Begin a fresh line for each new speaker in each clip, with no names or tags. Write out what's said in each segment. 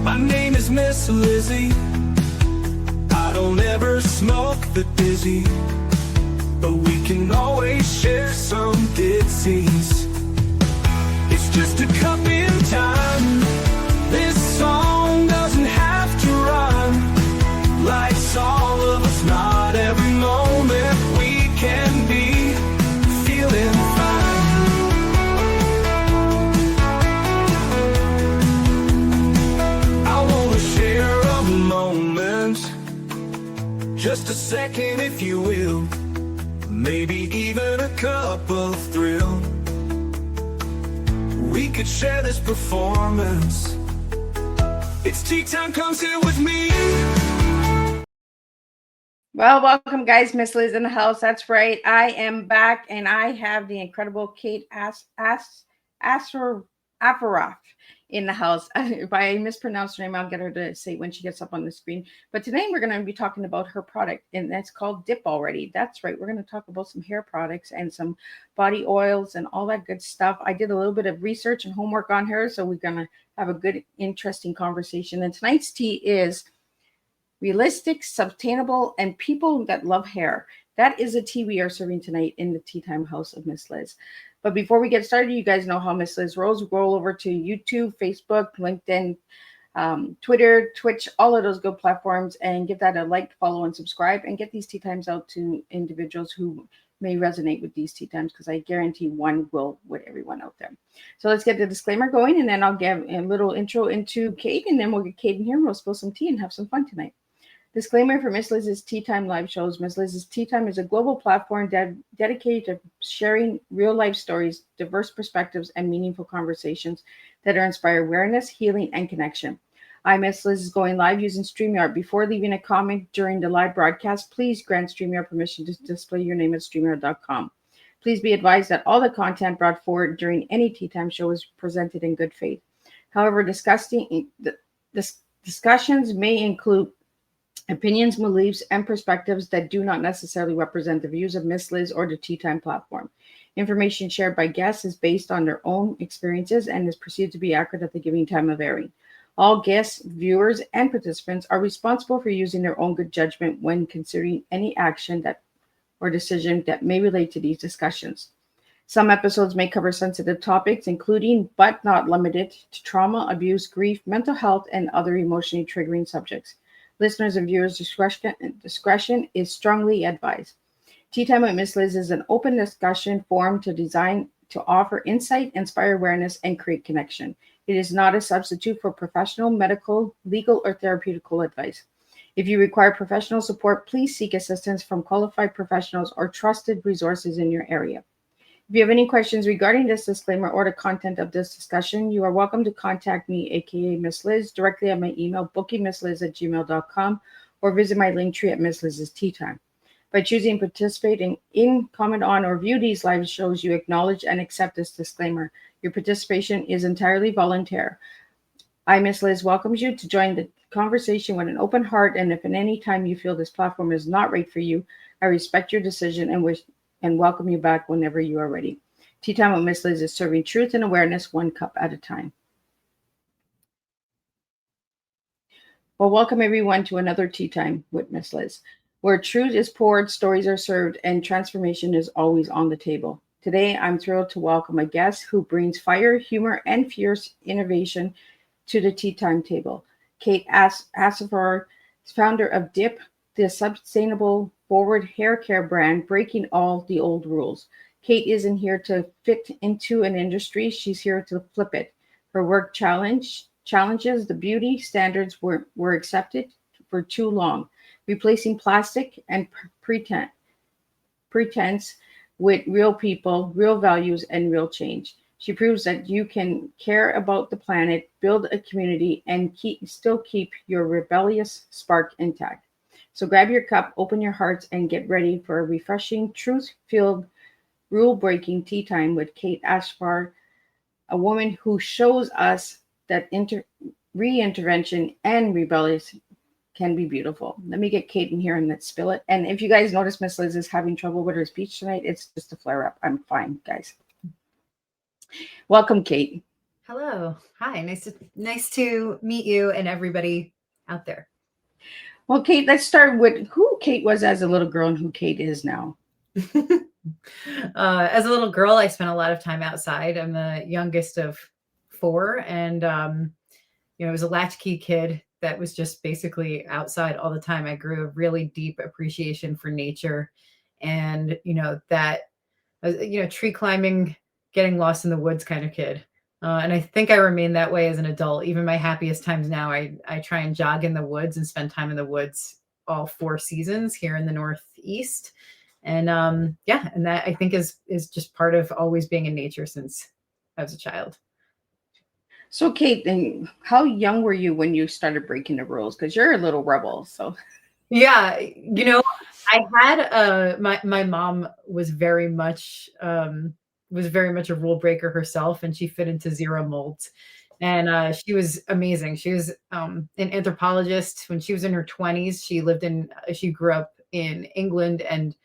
My name is Miss Lizzie. I don't ever smoke the dizzy, but we can always share some ditties. It's just a cup in time. This song doesn't have to rhyme. Life's all of us, not every moment we can be feeling fine. I wanna share a moment, just a second if you will, maybe even a cup of thrill. We could share this performance. It's tea time, come sit with me.
Well, welcome guys. Miss Liz in the house. That's right. I am back and I have the incredible Kate Assaraf in the house. If I mispronounce her name, I'll get her to say when she gets up on the screen. But today we're going to be talking about her product, and that's called Dip already. That's right. We're going to talk about some hair products and some body oils and all that good stuff. I did a little bit of research and homework on her, so we're going to have a good, interesting conversation. And tonight's tea is realistic, sustainable, and people that love hair. That is a tea we are serving tonight in the Tea Time House of Miss Liz. But before we get started, you guys know how Miss Liz rolls. Roll over to YouTube, Facebook, LinkedIn, Twitter, Twitch, all of those good platforms, and give that a like, follow, and subscribe, and get these tea times out to individuals who may resonate with these tea times, because I guarantee one will with everyone out there. So let's get the disclaimer going, and then I'll give a little intro into Kate, and then we'll get Kate in here, and we'll spill some tea and have some fun tonight. Disclaimer for Miss Liz's Tea Time live shows. Miss Liz's Tea Time is a global platform dedicated to sharing real-life stories, diverse perspectives, and meaningful conversations that inspire awareness, healing, and connection. I, Miss Liz, is going live using StreamYard. Before leaving a comment during the live broadcast, please grant StreamYard permission to display your name at StreamYard.com. Please be advised that all the content brought forward during any Tea Time show is presented in good faith. However, discussions may include opinions, beliefs, and perspectives that do not necessarily represent the views of Miss Liz or the Tea Time platform. Information shared by guests is based on their own experiences and is perceived to be accurate at the given time of airing. All guests, viewers, and participants are responsible for using their own good judgment when considering any action or decision that may relate to these discussions. Some episodes may cover sensitive topics, including but not limited to trauma, abuse, grief, mental health, and other emotionally triggering subjects. Listeners and viewers' discretion is strongly advised. Tea Time with Miss Liz is an open discussion forum designed to offer insight, inspire awareness, and create connection. It is not a substitute for professional, medical, legal, or therapeutical advice. If you require professional support, please seek assistance from qualified professionals or trusted resources in your area. If you have any questions regarding this disclaimer or the content of this discussion, you are welcome to contact me, aka Miss Liz, directly at my email, bookingmissliz@gmail.com, or visit my link tree at Miss Liz's Tea Time. By choosing participating in, comment on, or view these live shows, you acknowledge and accept this disclaimer. Your participation is entirely voluntary. I, Miss Liz, welcomes you to join the conversation with an open heart, and if at any time you feel this platform is not right for you, I respect your decision and welcome you back whenever you are ready. Tea Time with Miss Liz is serving truth and awareness one cup at a time. Well, welcome everyone to another Tea Time with Miss Liz, where truth is poured, stories are served, and transformation is always on the table. Today, I'm thrilled to welcome a guest who brings fire, humor, and fierce innovation to the Tea Time table. Kate Assaraf, founder of Dip, the sustainable forward hair care brand, breaking all the old rules. Kate isn't here to fit into an industry. She's here to flip it. Her work challenges the beauty standards were accepted for too long, replacing plastic and pretense with real people, real values, and real change. She proves that you can care about the planet, build a community, and still keep your rebellious spark intact. So grab your cup, open your hearts, and get ready for a refreshing, truth-filled, rule-breaking tea time with Kate Assaraf, a woman who shows us that reintervention and rebellious can be beautiful. Let me get Kate in here and let's spill it. And if you guys notice Miss Liz is having trouble with her speech tonight, it's just a flare-up. I'm fine, guys. Welcome, Kate.
Hello. Hi. Nice to meet you and everybody out there.
Well, Kate, let's start with who Kate was as a little girl and who Kate is now.
As a little girl, I spent a lot of time outside. I'm the youngest of four, and I was a latchkey kid that was just basically outside all the time. I grew a really deep appreciation for nature, and that tree climbing, getting lost in the woods kind of kid. And I think I remain that way as an adult. Even my happiest times now, I try and jog in the woods and spend time in the woods all 4 seasons here in the Northeast. And yeah, and that I think is just part of always being in nature since I was a child.
So, Kate, and how young were you when you started breaking the rules? Because you're a little rebel. So,
Yeah, I had my mom was very much a rule breaker herself, and she fit into zero molds. And she was amazing. She was an anthropologist when she was in her 20s. She grew up in England and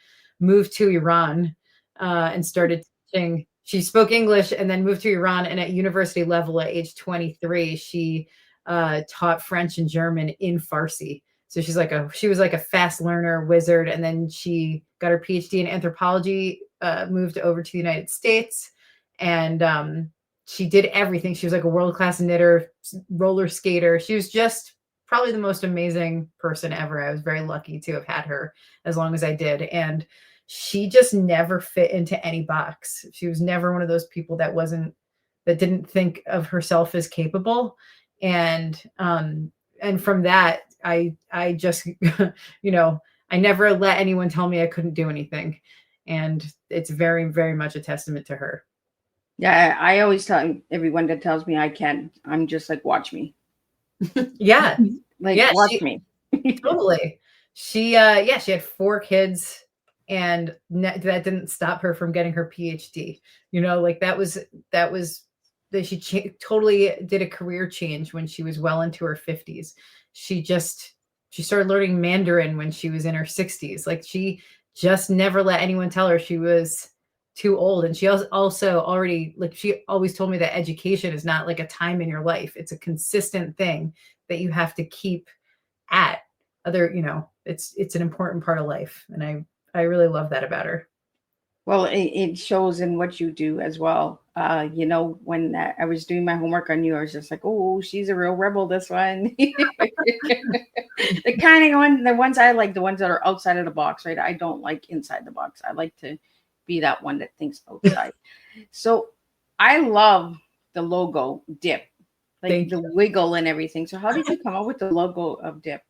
moved to Iran and started teaching. She spoke English and then moved to Iran. And at university level, at age 23, she taught French and German in Farsi. So she was like a fast learner wizard. And then she got her PhD in anthropology, moved over to the United States, and she did everything. She was like a world-class knitter, roller skater. She was just probably the most amazing person ever. I was very lucky to have had her as long as I did. And she just never fit into any box. She was never one of those people that didn't think of herself as capable. And from that, I just I never let anyone tell me I couldn't do anything. And it's very, very much a testament to her.
yeah, I always tell everyone that tells me I can't, I'm just like, watch me.
Yeah.
Like,
Yeah,
watch me.
totally. She had 4 kids, and that didn't stop her from getting her PhD. Like that was that totally did a career change when she was well into her 50s. She started learning Mandarin when she was in her 60s. Like, she just never let anyone tell her she was too old. And she also already, like, she always told me that education is not like a time in your life. It's a consistent thing that you have to keep at it's an important part of life. And I really love that about her.
Well, it shows in what you do as well. When I was doing my homework on you, I was just like, oh, she's a real rebel, this one. The kind of the ones I like, the ones that are outside of the box, right? I don't like inside the box. I like to be that one that thinks outside. So I love the logo Dip, like
Thank
the
you.
wiggle and everything. So how did you come up with the logo of Dip?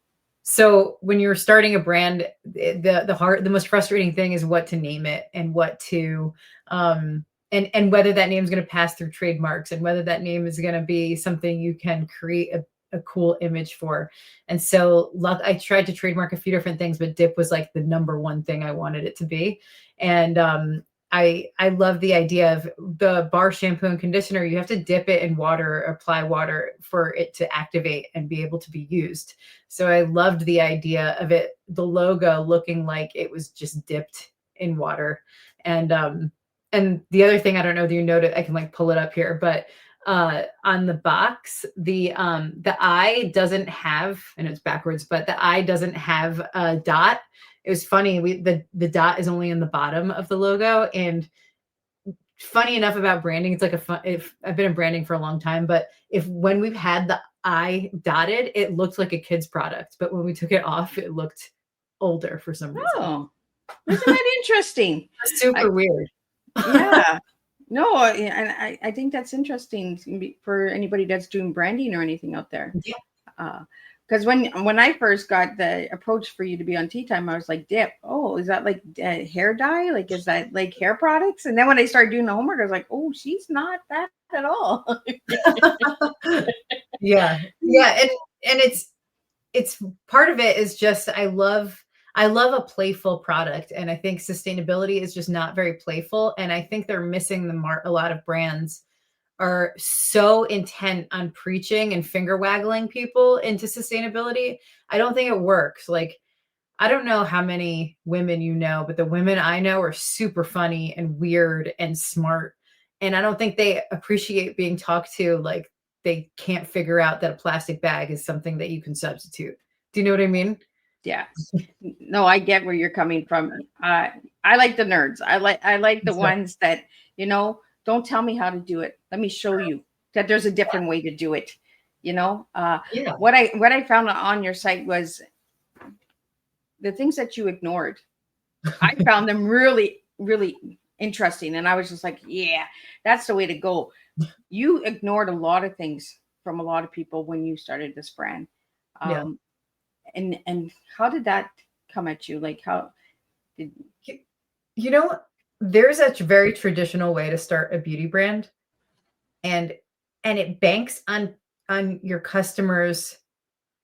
So when you're starting a brand, the most frustrating thing is what to name it, and what to and whether that name is going to pass through trademarks, and whether that name is going to be something you can create a cool image for. And so I tried to trademark a few different things, but Dip was like the number one thing I wanted it to be. And I love the idea of the bar shampoo and conditioner. You have to dip it in water, apply water for it to activate and be able to be used. So I loved the idea of the logo looking like it was just dipped in water. And the other thing, I don't know that you noted, I can like pull it up here, but on the box, the eye doesn't have, and it's backwards, but the eye doesn't have a dot. It was funny. The dot is only in the bottom of the logo. And funny enough about branding, it's like if I've been in branding for a long time, but when we've had the eye dotted, it looked like a kid's product. But when we took it off, it looked older for some reason.
Oh, isn't that interesting?
Super weird.
Yeah. No, and I think that's interesting for anybody that's doing branding or anything out there.
Yeah.
Because when I first got the approach for you to be on Tea Time, I was like, Dip. Oh, is that like hair dye? Like, is that like hair products? And then when I started doing the homework, I was like, oh, she's not that at all.
Yeah. And it's part of it is just I love a playful product, and I think sustainability is just not very playful, and I think they're missing the mark. A lot of brands are so intent on preaching and finger waggling people into sustainability. I don't think it works. Like, I don't know how many women but the women I know are super funny and weird and smart. And I don't think they appreciate being talked to like they can't figure out that a plastic bag is something that you can substitute. Do you know what I mean?
Yeah. No, I get where you're coming from. I like the nerds. I like the
So,
ones that, don't tell me how to do it. Let me show you that there's a different way to do it.
yeah.
What I found on your site was the things that you ignored. I found them really, really interesting. And I was just like, yeah, that's the way to go. You ignored a lot of things from a lot of people when you started this brand.
Yeah.
Um, and how did that come at you? Like how did
You know, there's a very traditional way to start a beauty brand, and it banks on your customers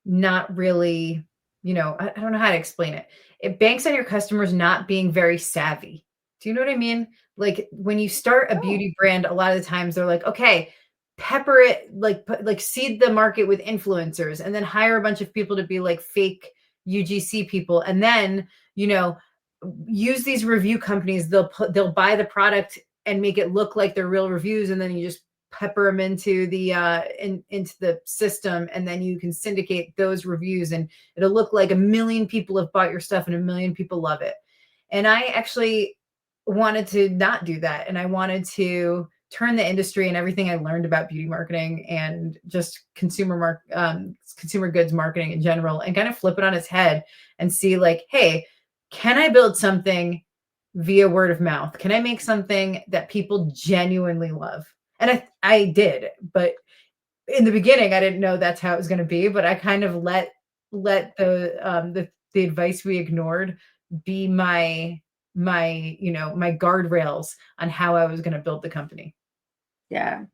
not really, I don't know how to explain it. It banks on your customers not being very savvy. Do you know what I mean? Like when you start a
oh,
beauty brand, a lot of the times they're like, okay, pepper it, like seed the market with influencers, and then hire a bunch of people to be like fake UGC people, and then use these review companies. They'll buy the product and make it look like they're real reviews, and then you just pepper them into the into the system, and then you can syndicate those reviews, and it'll look like 1 million people have bought your stuff and 1 million people love it. And I actually wanted to not do that, and I wanted to turn the industry and everything I learned about beauty marketing and just consumer goods marketing in general, and kind of flip it on its head and see like, hey, can I build something via word of mouth? Can I make something that people genuinely love? And I did, but in the beginning, I didn't know that's how it was going to be. But I kind of let the advice we ignored be my guardrails on how I was going to build the company.
yeah.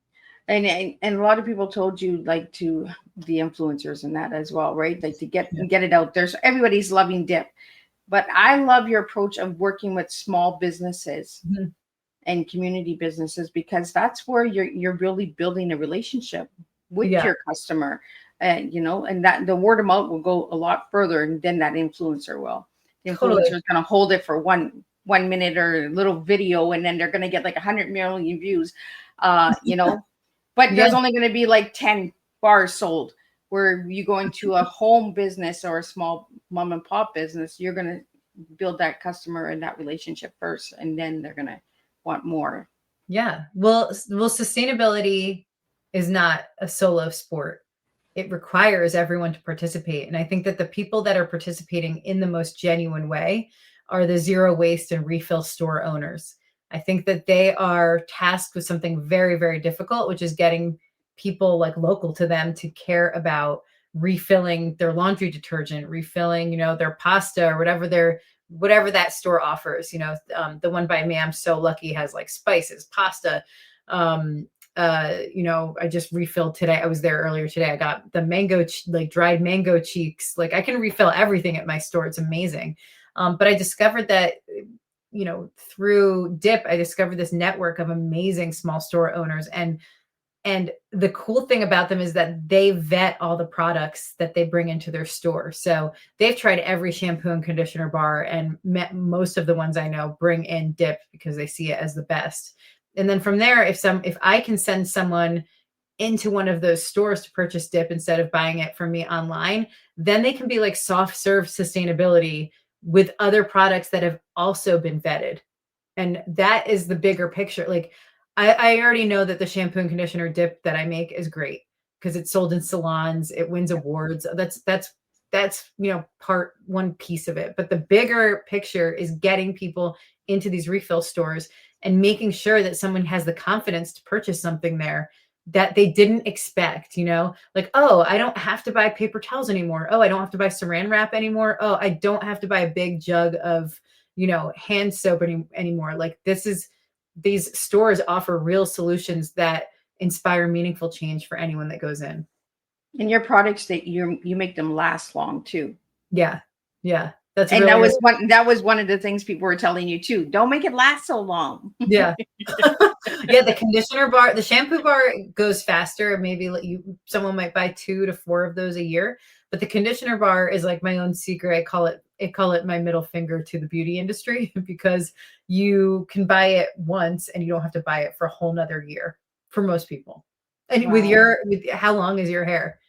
And a lot of people told you like to the influencers and that as well, right? Like to
Yeah.
get it out there. So everybody's loving dip. But I love your approach of working with small businesses
Mhm.
and community businesses because that's where you're really building a relationship with
Yeah,
your customer. And that the word of mouth will go a lot further than that influencer will. The influencer
totally.
is going to hold it for 1 minute or a little video, and then they're going to get like 100 million views. But
Yeah,
there's only going to be like 10 bars sold. Where you go into a home business or a small mom and pop business, you're going to build that customer and that relationship first, and then they're going to want more.
yeah. Well, sustainability is not a solo sport. It requires everyone to participate. And I think that the people that are participating in the most genuine way are the zero waste and refill store owners. I think that they are tasked with something very, very difficult, which is getting people like local to them to care about refilling their laundry detergent, refilling, their pasta or whatever that store offers. The one by me, I'm so lucky, has like spices, pasta, I just refilled today. I was there earlier today. I got the like dried mango cheeks. Like I can refill everything at my store. It's amazing. But I discovered that, through Dip, I discovered this network of amazing small store owners. And the cool thing about them is that they vet all the products that they bring into their store. So they've tried every shampoo and conditioner bar, and most of the ones I know bring in Dip because they see it as the best. And then from there, if I can send someone into one of those stores to purchase Dip instead of buying it from me online, then they can be like soft serve sustainability with other products that have also been vetted. And that is the bigger picture. Like I already know that the shampoo and conditioner Dip that I make is great because it's sold in salons, it wins awards. That's part one piece of it. But the bigger picture is getting people into these refill stores and making sure that someone has the confidence to purchase something there that they didn't expect, like, oh, I don't have to buy paper towels anymore. Oh, I don't have to buy saran wrap anymore. Oh, I don't have to buy a big jug of, hand soap anymore. Like these stores offer real solutions that inspire meaningful change for anyone that goes in.
And your products that you make them last long too.
Yeah. Yeah. That's
And that
really,
was one of the things people were telling you too. Don't make it last so long.
yeah. Yeah, the shampoo bar goes faster. Maybe someone might buy 2 to 4 of those a year, but the conditioner bar is like my own secret. I call it call it my middle finger to the beauty industry because you can buy it once and you don't have to buy it for a whole nother year for most people. And with
Wow.
how long is your hair?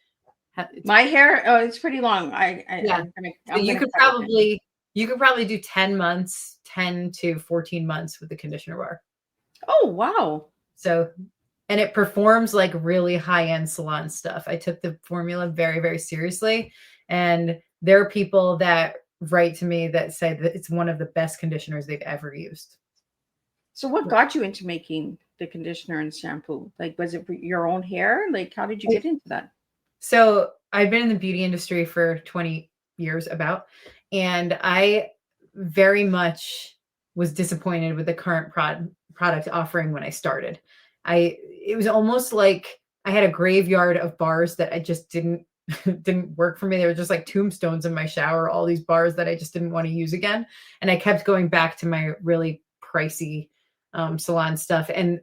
My hair, oh, it's pretty long.
Yeah.
I'm gonna,
So
I'm gonna cut it then.
you could probably do 10 months, 10 to 14 months with the conditioner bar.
Oh, wow.
So, and it performs like really high-end salon stuff. I took the formula very, very seriously. And there are people that write to me that say that it's one of the best conditioners they've ever used.
So what got you into making the conditioner and shampoo? Like, was it for your own hair? Like, how did you get into that?
So I've been in the beauty industry for 20 years about, and I very much was disappointed with the current product offering when I started. It was almost like I had a graveyard of bars that I just didn't work for me. They were just like tombstones in my shower, all these bars that I just didn't want to use again. And I kept going back to my really pricey salon stuff. And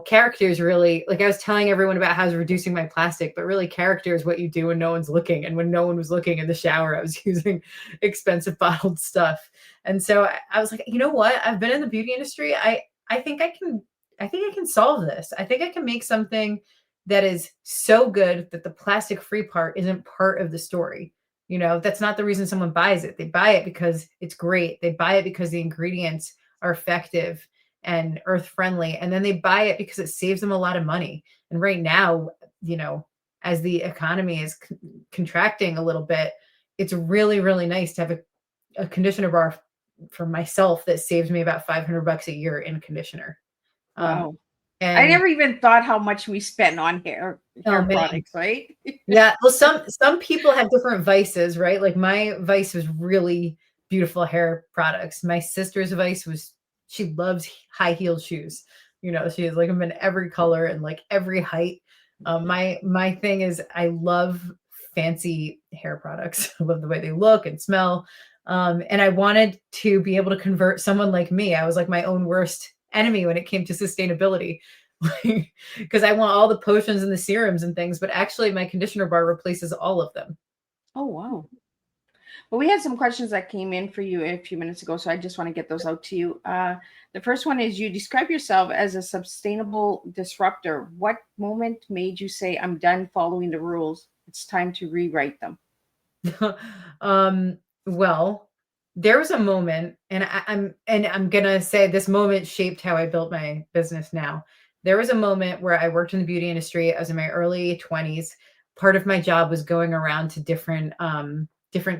character is really, like I was telling everyone about how I was reducing my plastic, but really character is what you do when no one's looking. And when no one was looking in the shower, I was using expensive bottled stuff. And so I was like, you know what? I've been in the beauty industry. I think I can solve this. I think I can make something that is so good that the plastic free part isn't part of the story. That's not the reason someone buys it. They buy it because it's great. They buy it because the ingredients are effective and earth friendly. And then they buy it because it saves them a lot of money. And right now, as the economy is contracting a little bit, it's really, really nice to have a conditioner bar for myself that saves me about $500 a year in conditioner.
Wow.
And
I never even thought how much we spent on hair
man.
products, right?
Yeah. Well, some people have different vices, right? Like my vice was really beautiful hair products. My sister's vice was she loves high-heeled shoes. She has like them in every color and like every height. My thing is I love fancy hair products. I love the way they look and smell. And I wanted to be able to convert someone like me. I was like my own worst enemy when it came to sustainability. Because I want all the potions and the serums and things, but actually my conditioner bar replaces all of them.
Oh, wow. Well, we had some questions that came in for you a few minutes ago, so I just want to get those out to you. The first one is, you describe yourself as a sustainable disruptor. What moment made you say, I'm done following the rules, it's time to rewrite them?
Well, there was a moment, and I'm gonna say this moment shaped how I built my business now. There was a moment where I worked in the beauty industry. I was in my early 20s. Part of my job was going around to different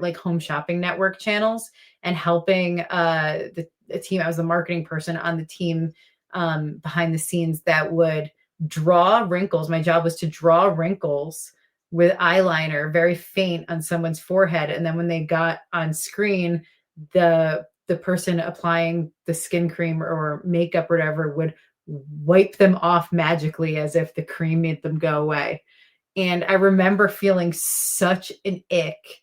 like home shopping network channels and helping the team. I was the marketing person on the team behind the scenes that would draw wrinkles. My job was to draw wrinkles with eyeliner, very faint, on someone's forehead. And then when they got on screen, the person applying the skin cream or makeup or whatever would wipe them off magically as if the cream made them go away. And I remember feeling such an ick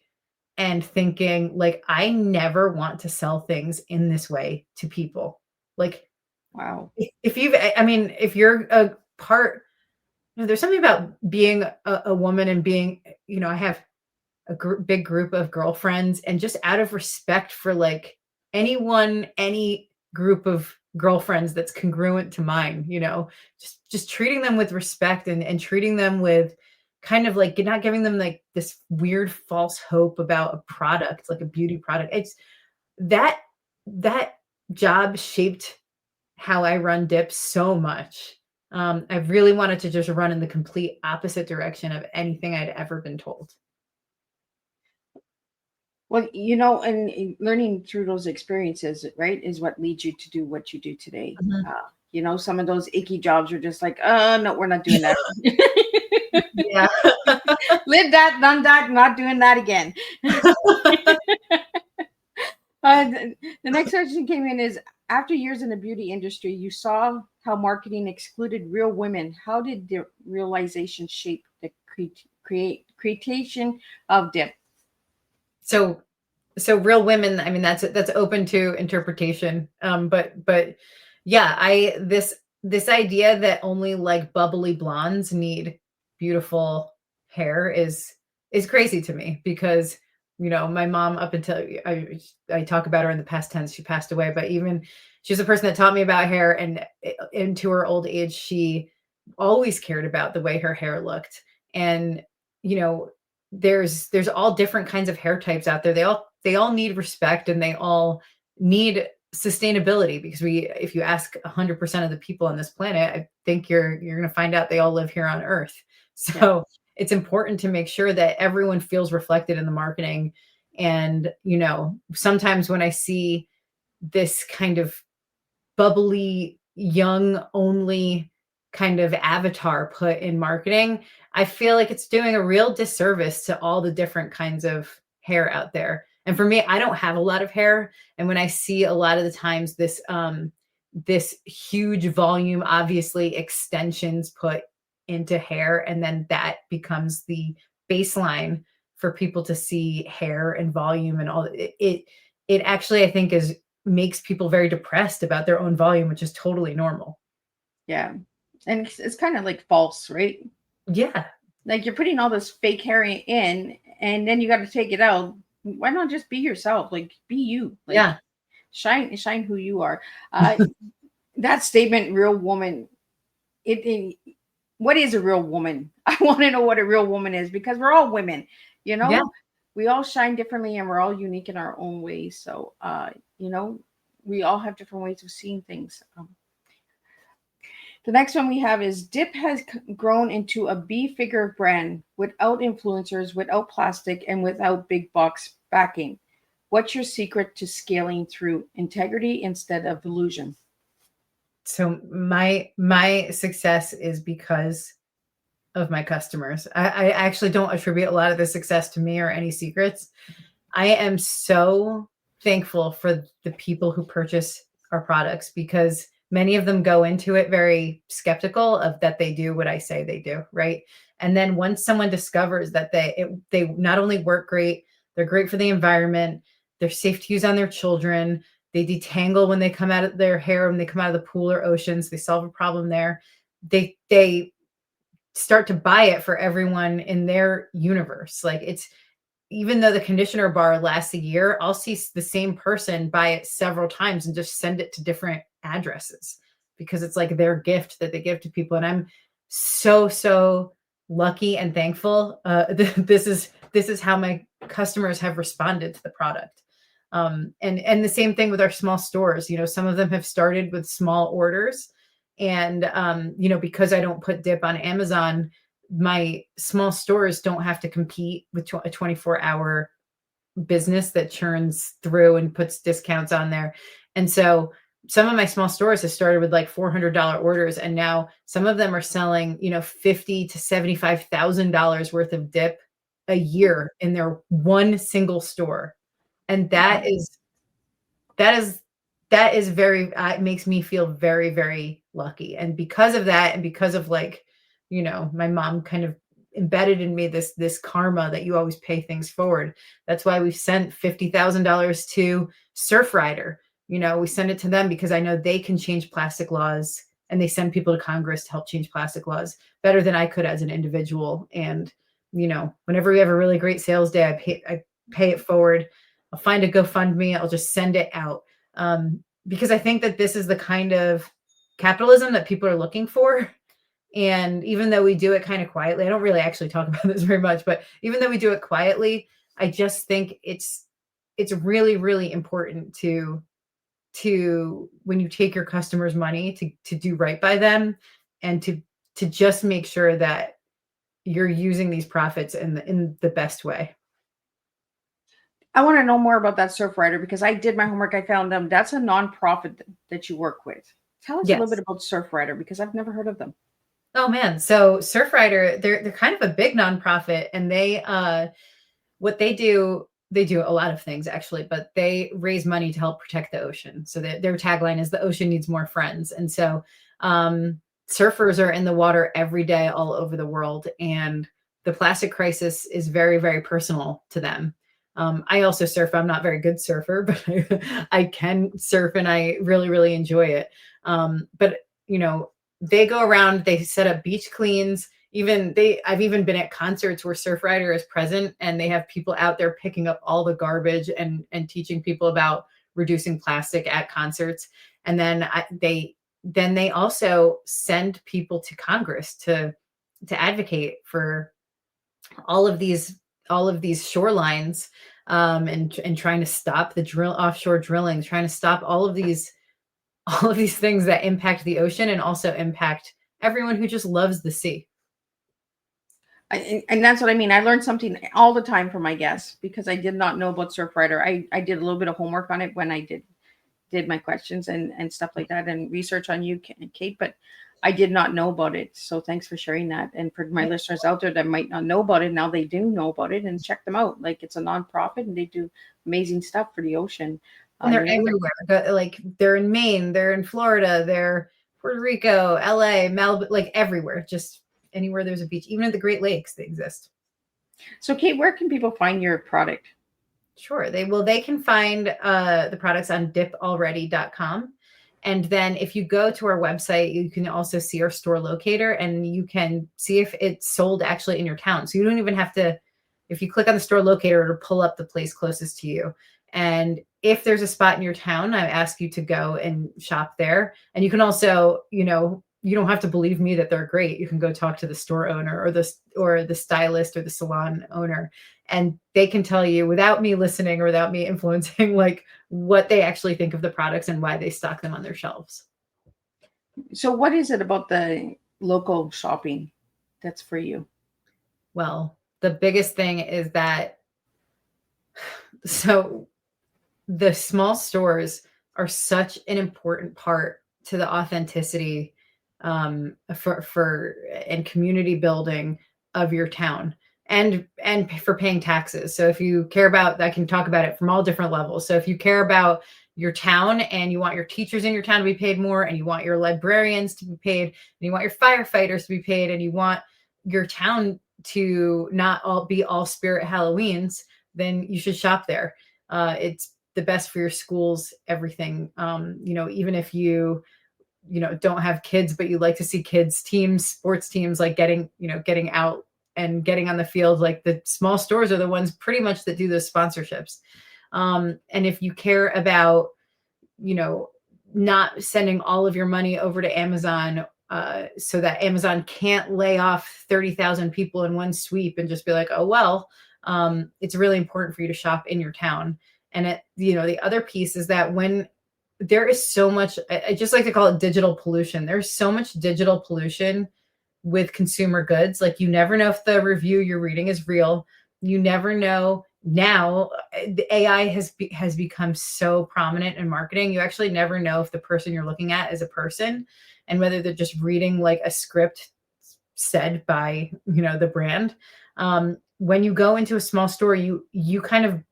and thinking, like, I never want to sell things in this way to people. Like,
Wow.
if you're a part, there's something about being a woman and being, I have a big group of girlfriends, and just out of respect for like any group of girlfriends that's congruent to mine, just treating them with respect and treating them with kind of like not giving them like this weird false hope about a product, like a beauty product. It's that job shaped how I run Dip so much. I really wanted to just run in the complete opposite direction of anything I'd ever been told.
Well, and learning through those experiences, right, is what leads you to do what you do today. Some of those icky jobs are just like, no, we're not doing that.
Yeah.
Live that, done that, not doing that again. The next question came in is, after years in the beauty industry, you saw how marketing excluded real women. How did the realization shape the creation of Dip?
So real women, I mean, that's open to interpretation. But yeah, this idea that only like bubbly blondes need beautiful hair is crazy to me, because My mom, up until I talk about her in the past tense, she passed away, but even she's a person that taught me about hair, and into her old age, she always cared about the way her hair looked. And, you know, there's all different kinds of hair types out there. They all need respect, and they all need sustainability, because if you ask 100% of the people on this planet, I think you're going to find out they all live here on Earth.
Yeah.
So it's important to make sure that everyone feels reflected in the marketing. And, sometimes when I see this kind of bubbly, young only kind of avatar put in marketing, I feel like it's doing a real disservice to all the different kinds of hair out there. And for me, I don't have a lot of hair. And when I see a lot of the times this huge volume, obviously extensions put into hair, and then that becomes the baseline for people to see hair and volume and all it actually, I think, makes people very depressed about their own volume, which is totally normal.
Yeah. And it's kind of like false, right?
Yeah.
Like you're putting all this fake hair in, and then you got to take it out. Why not just be yourself? Like, be you. Like,
Yeah.
shine who you are. That statement, real woman, it what is a real woman? I want to know what a real woman is, because we're all women,
Yeah.
we all shine differently, and we're all unique in our own ways. So, we all have different ways of seeing things. The next one we have is Dip has grown into a B-figure brand without influencers, without plastic, and without big box backing. What's your secret to scaling through integrity instead of illusion?
So my success is because of my customers. I actually don't attribute a lot of the success to me or any secrets. I am so thankful for the people who purchase our products, because many of them go into it very skeptical of that they do what I say they do, right? And then once someone discovers that they not only work great, they're great for the environment, they're safe to use on their children, they detangle when they come out of their hair, when they come out of the pool or oceans, they solve a problem there. They start to buy it for everyone in their universe. Like, it's, even though the conditioner bar lasts a year, I'll see the same person buy it several times and just send it to different addresses, because it's like their gift that they give to people. And I'm so lucky and thankful. This is how my customers have responded to the product. And the same thing with our small stores. Some of them have started with small orders, and because I don't put Dip on Amazon, my small stores don't have to compete with a 24-hour business that churns through and puts discounts on there. And so some of my small stores have started with like $400 orders, and now some of them are selling, $50,000 to $75,000 worth of Dip a year in their one single store. And that is very, it makes me feel very, very lucky. And because of that, and because of, like, my mom kind of embedded in me this karma that you always pay things forward. That's why we've sent $50,000 to Surfrider. We send it to them because I know they can change plastic laws, and they send people to Congress to help change plastic laws better than I could as an individual. And, whenever we have a really great sales day, I pay it forward. I'll find a GoFundMe. I'll just send it out. Because I think that this is the kind of capitalism that people are looking for. And even though we do it kind of quietly, I don't really actually talk about this very much, but even though we do it quietly, I just think it's really, really important to when you take your customers' money, to do right by them, and to just make sure that you're using these profits in the best way.
I want to know more about that Surfrider, because I did my homework. I found them. That's a nonprofit that you work with. Tell us a little
Yes.
bit about Surfrider, because I've never heard of them.
Oh man. So Surfrider, they're kind of a big nonprofit, and what they do a lot of things actually, but they raise money to help protect the ocean. So their tagline is the ocean needs more friends. And so surfers are in the water every day all over the world, and the plastic crisis is very, very personal to them. I also surf. I'm not a very good surfer, but I can surf, and I really, really enjoy it. But they go around, they set up beach cleans I've even been at concerts where Surfrider is present and they have people out there picking up all the garbage and teaching people about reducing plastic at concerts. And then they also send people to Congress to advocate for all of these shorelines, and trying to stop the offshore drilling, trying to stop all of these things that impact the ocean and also impact everyone who just loves the sea.
And that's what I mean. I learned something all the time from my guests because I did not know about Surfrider. I did a little bit of homework on it when I did my questions and stuff like that and research on you, Kate, but I did not know about it. So thanks for sharing that. And for my listeners out there that might not know about it, now they do know about it, and check them out. Like, it's a nonprofit and they do amazing stuff for the ocean.
And they're everywhere. Like, they're in Maine, they're in Florida, they're Puerto Rico, LA, Malibu, like everywhere. Just anywhere there's a beach, even at the Great Lakes, they exist.
So Kate, where can people find your product?
Sure. They can find the products on dipalready.com. And then if you go to our website, you can also see our store locator and you can see if it's sold actually in your town. So you don't even have to, if you click on the store locator, it'll pull up the place closest to you. And if there's a spot in your town, I ask you to go and shop there. And you can also, you don't have to believe me that they're great. You can go talk to the store owner or the stylist or the salon owner, and they can tell you without me listening or without me influencing, like, what they actually think of the products and why they stock them on their shelves.
So what is it about the local shopping that's for you?
Well, the biggest thing is that, so the small stores are such an important part to the authenticity, for and community building of your town, and for paying taxes. So if you care about, I can talk about it from all different levels. So if you care about your town and you want your teachers in your town to be paid more, and you want your librarians to be paid, and you want your firefighters to be paid, and you want your town to not all be all spirit Halloweens, then you should shop there. It's the best for your schools, everything. Even if you don't have kids, but you like to see kids teams, sports teams, like getting out and getting on the field, like the small stores are the ones pretty much that do those sponsorships. And if you care about, not sending all of your money over to Amazon, so that Amazon can't lay off 30,000 people in one sweep and just be like, oh, well, it's really important for you to shop in your town. And the other piece is that when there is so much, I just like to call it digital pollution. There's so much digital pollution with consumer goods. Like, you never know if the review you're reading is real. You never know. Now the AI has become so prominent in marketing. You actually never know if the person you're looking at is a person, and whether they're just reading like a script said by, the brand. When you go into a small store, you kind of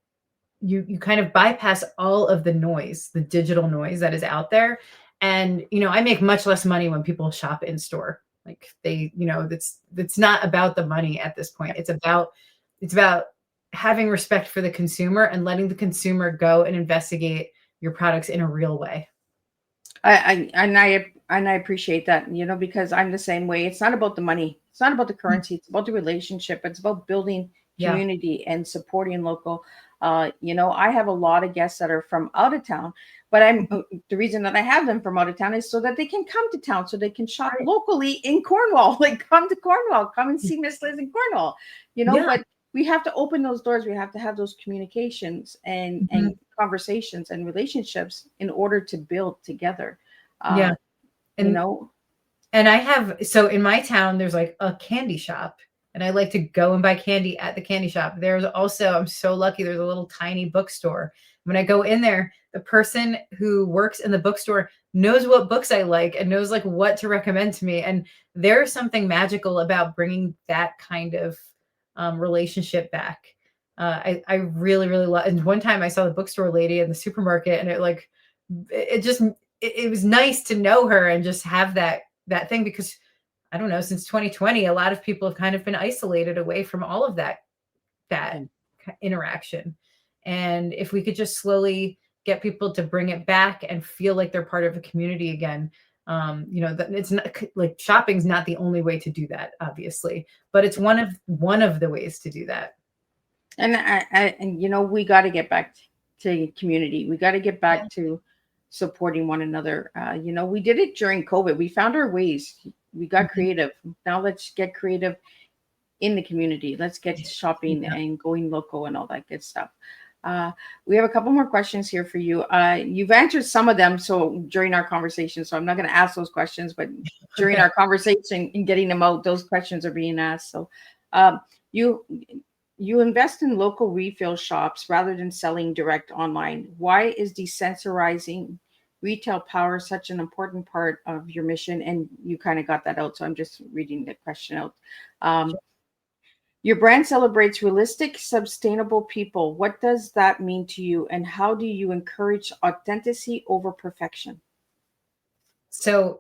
bypass all of the noise, the digital noise that is out there. And, I make much less money when people shop in store. Like, it's not about the money at this point. It's about having respect for the consumer and letting the consumer go and investigate your products in a real way.
I appreciate that, because I'm the same way. It's not about the money. It's not about the currency. It's about the relationship. It's about building community and supporting local. I have a lot of guests that are from out of town, but the reason that I have them from out of town is so that they can come to town, so they can shop locally in Cornwall. Like, come to Cornwall, come and see Miss Liz in Cornwall, but we have to open those doors. We have to have those communications and conversations and relationships in order to build together. And
so in my town, there's like a candy shop, and I like to go and buy candy at the candy shop. There's also, I'm so lucky, there's a little tiny bookstore. When I go in there, the person who works in the bookstore knows what books I like and knows like what to recommend to me. And there's something magical about bringing that kind of relationship back. I really, really love. And one time I saw the bookstore lady in the supermarket, and it was nice to know her and just have that thing, because I don't know, since 2020, a lot of people have kind of been isolated away from all of that interaction. And if we could just slowly get people to bring it back and feel like they're part of a community again, That it's not like shopping's not the only way to do that, obviously, but it's one of the ways to do that.
And we got to get back to community. We got to get back to supporting one another. We did it during COVID. We found our ways. We got creative. Now let's get creative in the community. Let's get shopping and going local and all that good stuff. We have a couple more questions here for you. You've answered some of them during our conversation, so I'm not going to ask those questions, but during our conversation and getting them out, those questions are being asked. So you invest in local refill shops rather than selling direct online. Why is decentralizing retail power such an important part of your mission? And you kind of got that out, so I'm just reading the question out. Your brand celebrates realistic, sustainable people. What does that mean to you, and how do you encourage authenticity over perfection?
So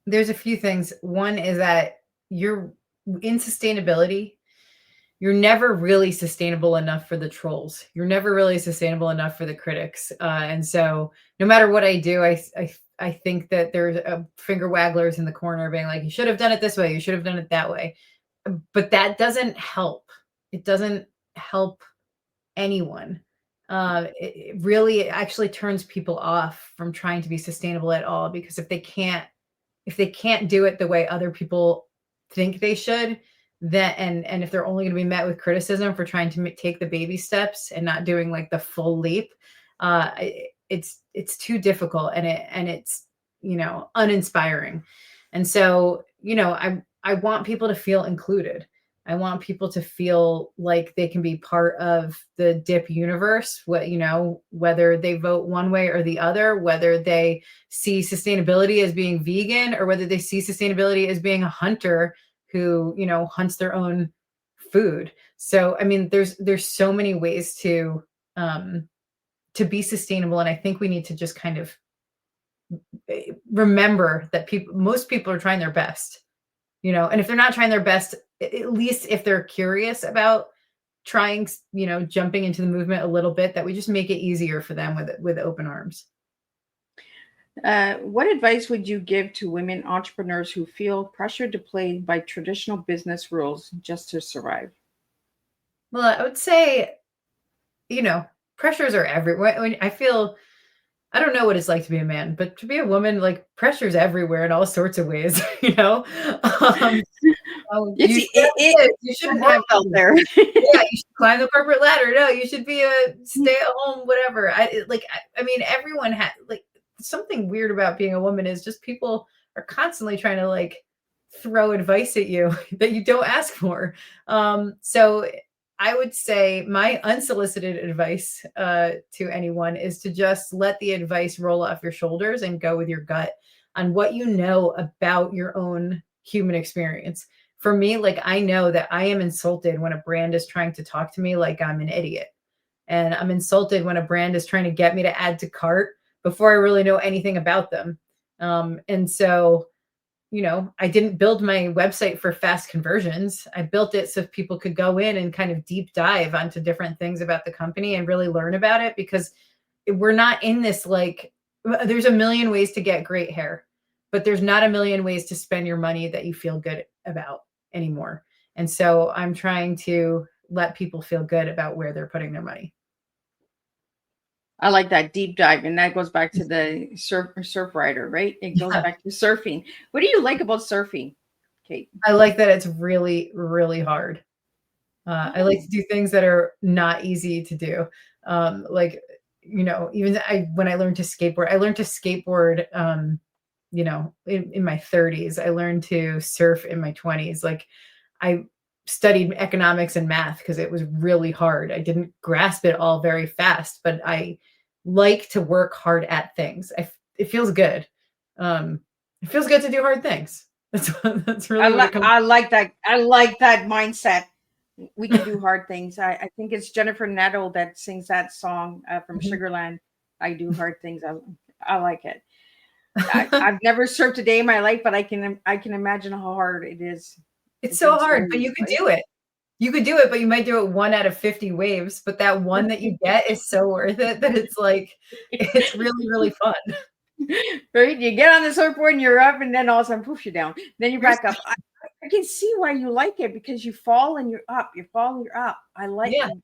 there's a few things. One is that you're in sustainability. You're never really sustainable enough for the trolls. You're never really sustainable enough for the critics. And so no matter what I do, I think that there's finger wagglers in the corner being like, you should have done it this way. You should have done it that way. But that doesn't help. It doesn't help anyone. It really actually turns people off from trying to be sustainable at all, because if they can't do it the way other people think they should, and if they're only going to be met with criticism for trying to take the baby steps and not doing like the full leap, it's too difficult, and it's uninspiring. And so I want people to feel included. I want people to feel like they can be part of the dip universe, whether they vote one way or the other, whether they see sustainability as being vegan, or whether they see sustainability as being a hunter who, hunts their own food. So, I mean, there's so many ways to be sustainable. And I think we need to just kind of remember that most people are trying their best, and if they're not trying their best, at least if they're curious about trying, jumping into the movement a little bit, that we just make it easier for them with open arms.
What advice would you give to women entrepreneurs who feel pressured to play by traditional business rules just to survive?
Well, I would say, pressures are everywhere. I don't know what it's like to be a man, but to be a woman, like, pressure's everywhere in all sorts of ways,
You shouldn't have out there.
Yeah, you should climb the corporate ladder. No, you should be a stay-at-home, whatever. I mean, everyone has, like, something weird about being a woman is just people are constantly trying to, like, throw advice at you that you don't ask for. So I would say my unsolicited advice to anyone is to just let the advice roll off your shoulders and go with your gut on what you know about your own human experience. For me, like, I know that I am insulted when a brand is trying to talk to me like I'm an idiot. And I'm insulted when a brand is trying to get me to add to cart before I really know anything about them. And so, I didn't build my website for fast conversions. I built it so people could go in and kind of deep dive onto different things about the company and really learn about it, because we're not in this, like, there's a million ways to get great hair, but there's not a million ways to spend your money that you feel good about anymore. And so I'm trying to let people feel good about where they're putting their money.
I like that deep dive, and that goes back to the surf rider, right? It goes back to surfing. What do you like about surfing, Kate?
I like that it's really, really hard. I like to do things that are not easy to do. Even when I learned to skateboard, in my 30s. I learned to surf in my 20s. Like, I studied economics and math because it was really hard. I didn't grasp it all very fast, but I like to work hard at things. It feels good. It feels good to do hard things. That's really.
I like that. I like that mindset. We can do hard things. I think it's Jennifer Nettle that sings that song from Sugarland. I do hard things. I like it. I've never surfed a day in my life, but I can imagine how hard it is.
It's so hard, but you could do it. You could do it, but you might do it 1 out of 50 waves. But that one that you get is so worth it that it's like, it's really, really fun.
Right? You get on the surfboard and you're up, and then all of a sudden, poof, you're down. Then you're back up. I can see why you like it because you fall and you're up. You fall and you're up. I like,
Yeah.
and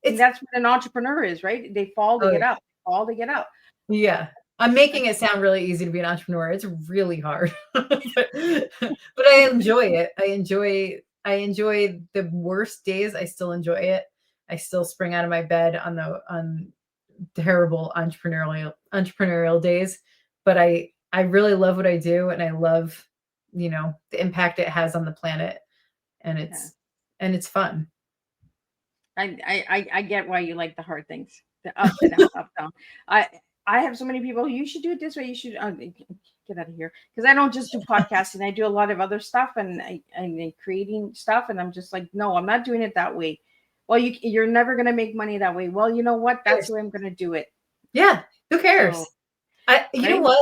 It's
that's what an entrepreneur is, right? They fall to
oh,
get up, fall to get up.
yeah. I'm making it sound really easy to be an entrepreneur. It's really hard. but I enjoy it. I enjoy the worst days. I still enjoy it. I still spring out of my bed on terrible entrepreneurial days, but I really love what I do, and I love, the impact it has on the planet, and
Yeah.
it's fun.
I get why you like the hard things, the up and down, up down. I I have so many people. You should do it this way. You should get out of here because I don't just do podcasting. I do a lot of other stuff and I'm creating stuff. And I'm just like, no, I'm not doing it that way. Well, you're never gonna make money that way. Well, you know what? That's the way I'm gonna do it.
Yeah, who cares?
So,
You know
right?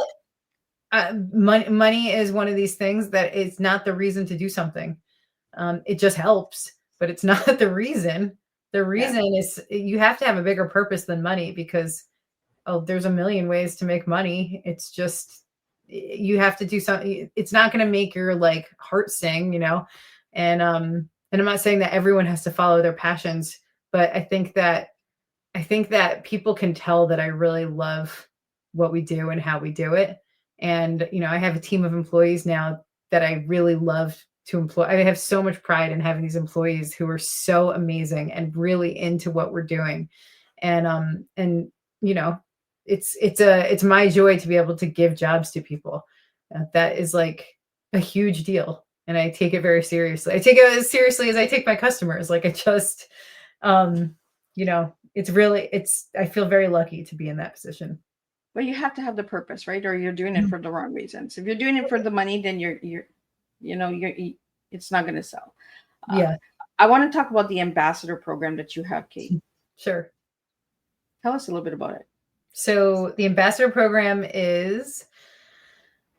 what? Money is one of these things that it's not the reason to do something. It just helps, but it's not the reason. The
Yeah.
reason is you have to have a bigger purpose than money because there's a million ways to make money. It's just you have to do something. It's not going to make your like heart sing. And I'm not saying that everyone has to follow their passions, but I think that people can tell that I really love what we do and how we do it. And, I have a team of employees now that I really love to employ. I have so much pride in having these employees who are so amazing and really into what we're doing. And you know, it's my joy to be able to give jobs to people. That is like a huge deal. And I take it very seriously. I take it as seriously as I take my customers. Like I just, I feel very lucky to be in that position.
Well, you have to have the purpose, right? Or you're doing it for the wrong reasons. If you're doing it for the money, then it's not going to sell. Uh,
Yeah,
I want to talk about the ambassador program that you have, Kate.
sure.
Tell us a little bit about it.
So the ambassador program is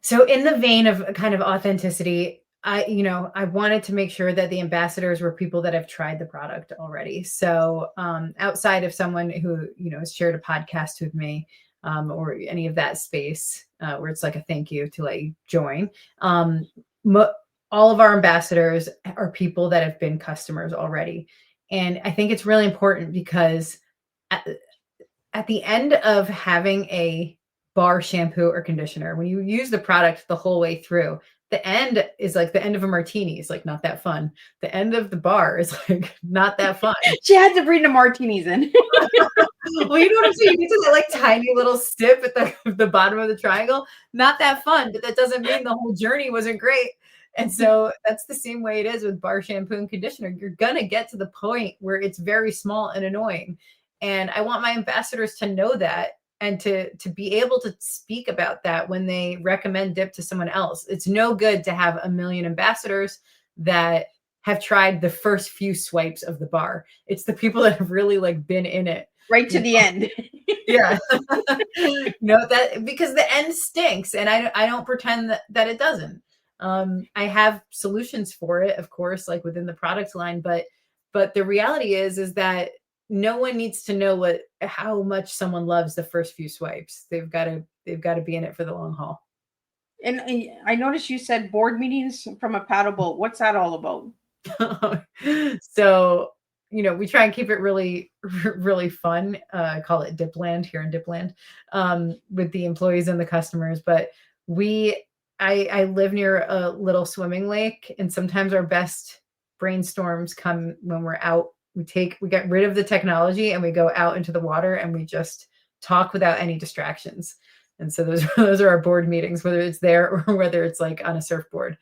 so in the vein of kind of authenticity. I wanted to make sure that the ambassadors were people that have tried the product already. So outside of someone who, has shared a podcast with me, or any of that space where it's like a thank you to like join. All of our ambassadors are people that have been customers already. And I think it's really important because at the end of having a bar shampoo or conditioner, when you use the product the whole way through, the end is like the end of a martini is like not that fun. The end of the bar is like not that fun.
She had to bring the martinis in.
Well, you know what I'm saying? You get to that like tiny little sip at the bottom of the triangle. Not that fun, but that doesn't mean the whole journey wasn't great. And so that's the same way it is with bar shampoo and conditioner. You're gonna get to the point where it's very small and annoying. And I want my ambassadors to know that and to be able to speak about that when they recommend dip to someone else. It's no good to have a million ambassadors that have tried the first few swipes of the bar. It's the people that have really like been in it
Right to the end.
yeah. No, that because the end stinks and I don't pretend that it doesn't. I have solutions for it, of course, like within the product line, but the reality is that no one needs to know how much someone loves the first few swipes. They've got to be in it for the long haul.
And I noticed you said board meetings from a paddle boat. What's that all about?
So, we try and keep it really, really fun. Call it Dipland here in Dipland, with the employees and the customers. But I live near a little swimming lake, and sometimes our best brainstorms come when we're out. We get rid of the technology and we go out into the water and we just talk without any distractions. And so those are our board meetings, whether it's there or whether it's like on a surfboard.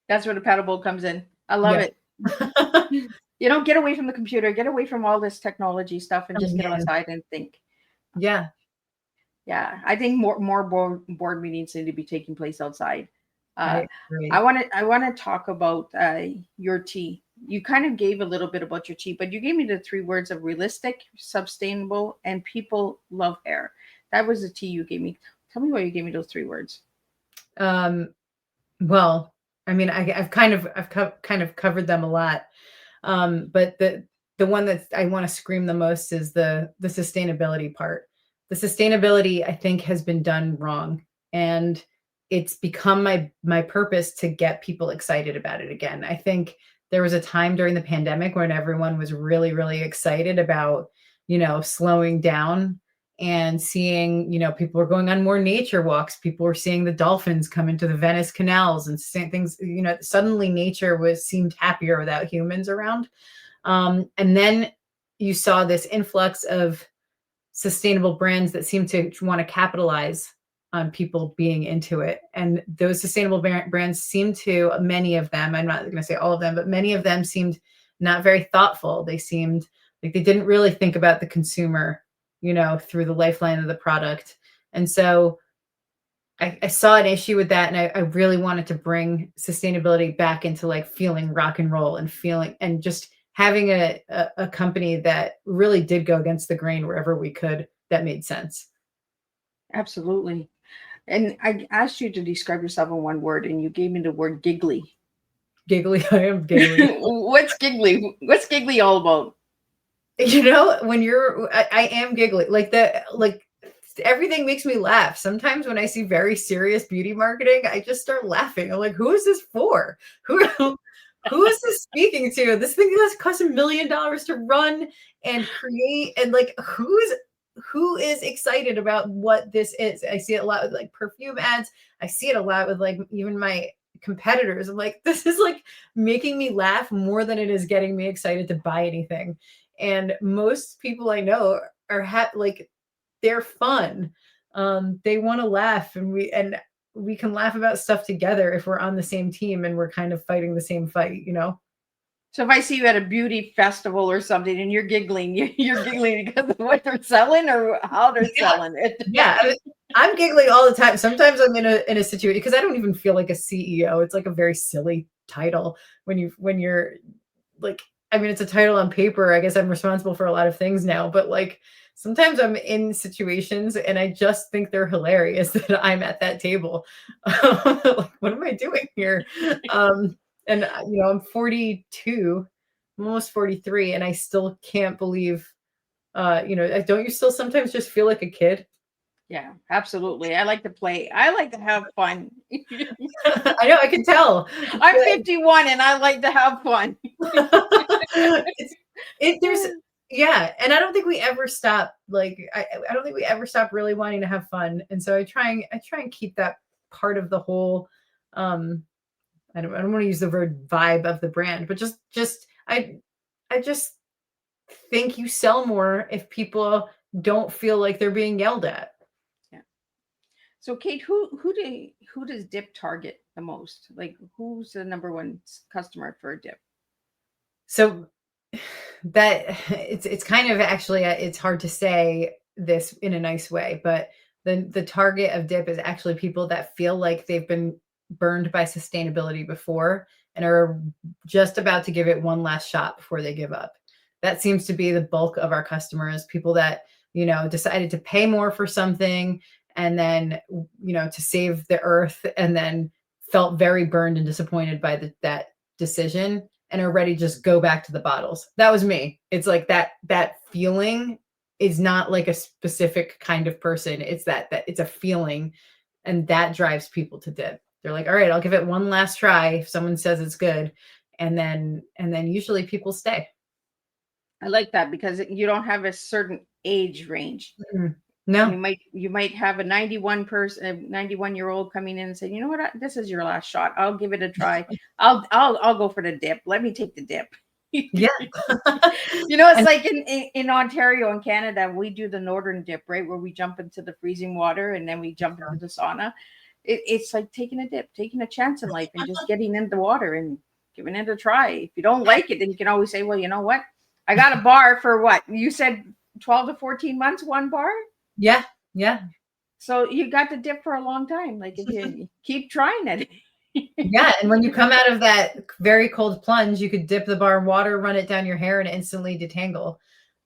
That's where the paddle boat comes in. I love it. Get away from the computer, get away from all this technology stuff and just get outside and think.
Yeah.
Yeah. I think more board meetings need to be taking place outside.
I
want to talk about your tea. You kind of gave a little bit about your tea, but you gave me the 3 words of realistic, sustainable, and people love air. That was the tea you gave me. Tell me why you gave me those 3 words.
Well, I mean, I've kind of covered them a lot. But the one that I want to scream the most is the sustainability part. the sustainability, I think, has been done wrong. And it's become my purpose to get people excited about it again. I think there was a time during the pandemic when everyone was really, really excited about, slowing down and seeing, people were going on more nature walks. People were seeing the dolphins come into the Venice canals and seeing things, suddenly nature seemed happier without humans around. And then you saw this influx of sustainable brands that seem to want to capitalize on people being into it. And those sustainable brands seem to, many of them, I'm not going to say all of them, but many of them seemed not very thoughtful. They seemed like they didn't really think about the consumer, through the lifeline of the product. And so I saw an issue with that. And I really wanted to bring sustainability back into like feeling rock and roll and feeling, and just having a company that really did go against the grain wherever we could, that made sense.
Absolutely. And I asked you to describe yourself in one word, and you gave me the word giggly.
Giggly. I am giggly.
What's giggly? What's giggly all about?
When I am giggly. Like everything makes me laugh. Sometimes when I see very serious beauty marketing, I just start laughing. I'm like, who is this for? Who is this speaking to? This thing that's cost $1 million to run and create, and like who is excited about what this is? I see it a lot with like perfume ads. I see it a lot with like even my competitors. I'm like, this is like making me laugh more than it is getting me excited to buy anything. And most people I know are like, they're fun. They want to laugh, and we can laugh about stuff together if we're on the same team and we're kind of fighting the same fight,
So if I see you at a beauty festival or something and you're giggling, you're giggling because of what they're selling or how they're selling it.
Yeah, I'm giggling all the time. Sometimes I'm in a situation because I don't even feel like a CEO. It's like a very silly title when you're like, I mean, it's a title on paper. I guess I'm responsible for a lot of things now, but like sometimes I'm in situations and I just think they're hilarious that I'm at that table. Like, what am I doing here? And I'm 42, I'm almost 43, and I still can't believe, don't you still sometimes just feel like a kid?
Yeah, absolutely. I like to play. I like to have fun.
I know, I can tell.
I'm 51 and I like to have fun.
Yeah, and I don't think we ever stop. Like, I don't think we ever stop really wanting to have fun, and so I try and keep that part of the whole. I don't want to use the word vibe of the brand, but I just think you sell more if people don't feel like they're being yelled at.
Yeah. So Kate, who does Dip target the most? Like, who's the number one customer for Dip?
So that it's kind of actually, it's hard to say this in a nice way, but the target of Dip is actually people that feel like they've been burned by sustainability before and are just about to give it one last shot before they give up. That seems to be the bulk of our customers, people that, decided to pay more for something and then, to save the earth, and then felt very burned and disappointed by that decision and are ready to just go back to the bottles. That was me. It's like that feeling is not like a specific kind of person. It's that it's a feeling, and that drives people to Dip. They're like, all right, I'll give it one last try if someone says it's good. And then usually people stay.
I like that because you don't have a certain age range.
Mm-hmm. No.
You might have a 91-year-old coming in and say, you know what, this is your last shot. I'll give it a try. I'll go for the dip. Let me take the dip.
Yeah.
It's like in Ontario and Canada, we do the northern dip, right? Where we jump into the freezing water and then we jump into the sauna. It's like taking a dip, taking a chance in life and just getting into the water and giving it a try. If you don't like it, then you can always say, well, you know what? I got a bar for what? You said 12 to 14 months, one bar?
Yeah. Yeah.
So you got to dip for a long time. Like if you keep trying it.
Yeah. And when you come out of that very cold plunge, you could dip the bar in water, run it down your hair, and instantly detangle.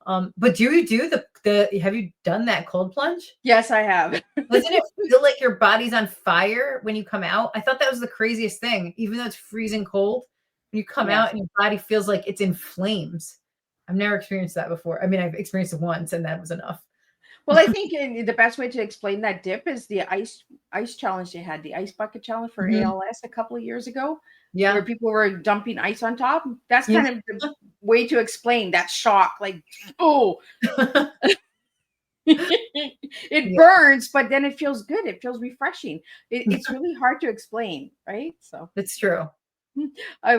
But do you do have you done that cold plunge?
Yes, I have.
Doesn't it feel like your body's on fire when you come out? I thought that was the craziest thing. Even though it's freezing cold, when you come out and your body feels like it's in flames. I've never experienced that before. I mean, I've experienced it once and that was enough.
Well, I think the best way to explain that dip is the ice challenge they had, the ice bucket challenge for
Mhm.
ALS a couple of years ago, where
Yeah.
people were dumping ice on top. That's
Yeah.
kind of the way to explain that shock. Like, oh, it
Yeah,
burns, but then it feels good. It feels refreshing. It's really hard to explain, right? So
that's true.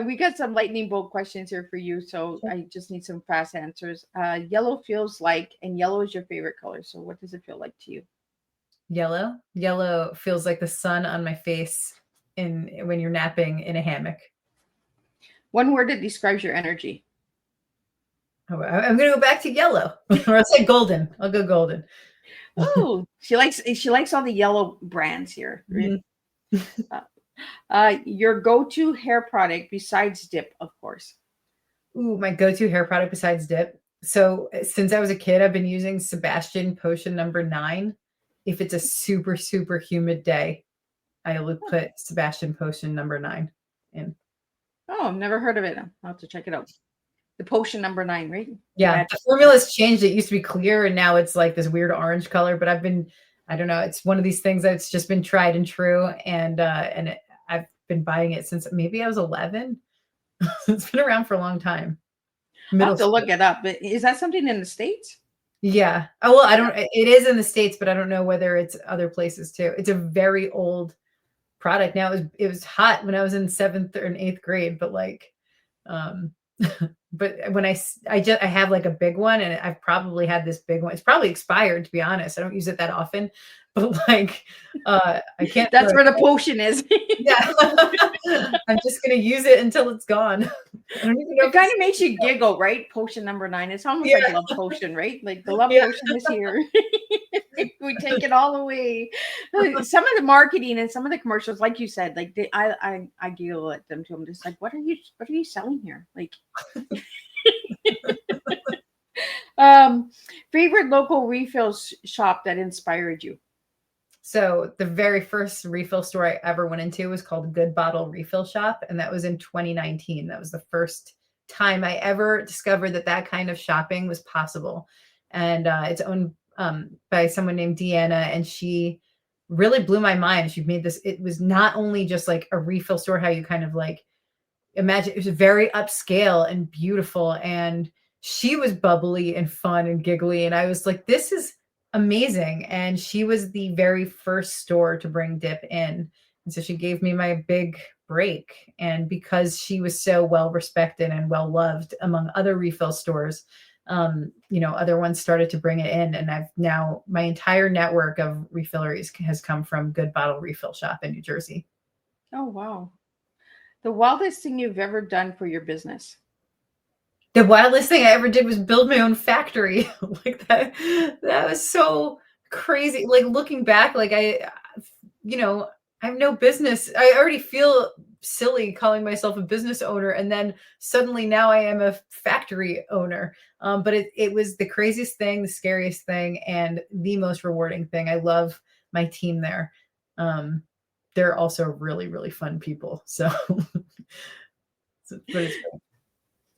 we got some lightning bolt questions here for you. So I just need some fast answers. Yellow feels like, and yellow is your favorite color. So what does it feel like to you?
Yellow. Yellow feels like the sun on my face in when you're napping in a hammock.
One word that describes your energy.
Oh, I'm gonna go back to yellow. Or I'll say golden. I'll go golden.
Oh, she likes all the yellow brands here.
Mhm.
Your go-to hair product besides dip, of course.
Ooh, my go-to hair product besides dip. So since I was a kid, I've been using Sebastian Potion number 9. If it's a super, super humid day, I would put Sebastian Potion number 9 in.
Oh, I've never heard of it. I'll have to check it out. The potion number 9, right?
Yeah,
Magic.
the formula's changed. It used to be clear and now it's like this weird orange color, but I don't know, it's one of these things that's just been tried and true. I've been buying it since maybe I was 11. It's been around for a long time.
I'll
Middle
have to
school.
look it up. But is that something in the States?
Yeah. Oh, well, I don't, it is in the States, but I don't know whether it's other places too. It's a very old product. Now it was hot when I was in 7th or 8th grade, but like, um, but when I have like a big one and I've probably had this big one. It's probably expired, to be honest. I don't use it that often, but like, I can't throw
That's
it
where the
away.
potion is.
Yeah. I'm just going to use it until it's gone. I don't even know
It
if
kind
it's,
of makes you giggle, right? Potion number 9. It's almost like
yeah.
love potion, right? Like the love
Yeah.
potion is here. We take it all away. Some of the marketing and some of the commercials, like you said, like I giggle at them too. I'm just like, what are you selling here? Like, favorite local refill shop that inspired you?
So the very first refill store I ever went into was called Good Bottle Refill Shop, and that was in 2019. That was the first time I ever discovered that kind of shopping was possible. And it's owned by someone named Deanna, and she really blew my mind. She made this. It was not only just like a refill store, how you kind of like imagine. It was very upscale and beautiful, and she was bubbly and fun and giggly, and I was like, this is amazing. And she was the very first store to bring dip in, and so she gave me my big break. And because she was so well respected and well loved among other refill stores, other ones started to bring it in, and I've now my entire network of refilleries has come from Good Bottle Refill Shop in New Jersey.
Oh wow. The wildest thing you've ever done for your business?
The wildest thing I ever did was build my own factory. Like that was so crazy. Like looking back, like I have no business. I already feel silly calling myself a business owner, and then suddenly now I am a factory owner. But it was the craziest thing, the scariest thing, and the most rewarding thing. I love my team there. They're also really, really fun people. So, but it's great.